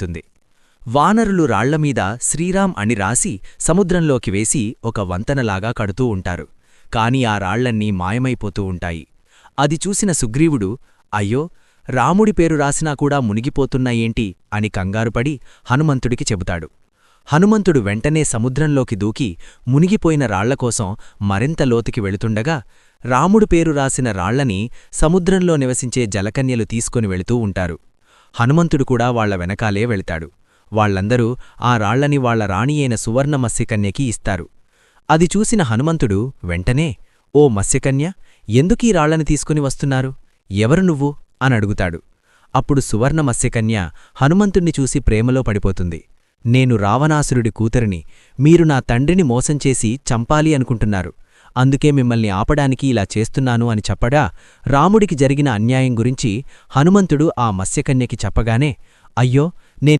తుంది. వానరులు రాళ్లమీద శ్రీరామ్ అని రాసి సముద్రంలోకి వేసి ఒక వంతెనలాగా కడుతూ ఉంటారు. కాని ఆ రాళ్లన్నీ మాయమైపోతూ ఉంటాయి. అది చూసిన సుగ్రీవుడు, అయ్యో, రాముడి పేరు రాసినా కూడా మునిగిపోతున్నాయేంటి అని కంగారుపడి హనుమంతుడికి చెబుతాడు. హనుమంతుడు వెంటనే సముద్రంలోకి దూకి మునిగిపోయిన రాళ్లకోసం మరింత లోతుకి వెళుతుండగా రాముడు పేరు రాసిన రాళ్లని సముద్రంలో నివసించే జలకన్యలు తీసుకొని వెళుతూ ఉంటారు. హనుమంతుడు కూడా వాళ్ల వెనకాలే వెళతాడు. వాళ్లందరూ ఆ రాళ్లని వాళ్ల రాణియైన సువర్ణ మత్స్యకన్యకి ఇస్తారు. అది చూసిన హనుమంతుడు వెంటనే, ఓ మత్స్యకన్య, ఎందుకీ రాళ్లని తీసుకుని వస్తున్నారు? ఎవరు నువ్వు అనడుగుతాడు. అప్పుడు సువర్ణ మత్స్యకన్య హనుమంతుణ్ణి చూసి ప్రేమలో పడిపోతుంది. నేను రావణాసురుడి కూతురిని, మీరు నా తండ్రిని మోసంచేసి చంపాలి అనుకుంటున్నారు. అందుకే మిమ్మల్ని ఆపడానికి ఇలా చేస్తున్నాను అని చెప్పగా రాముడికి జరిగిన అన్యాయం గురించి హనుమంతుడు ఆ మత్స్యకన్యకి చెప్పగానే, అయ్యో,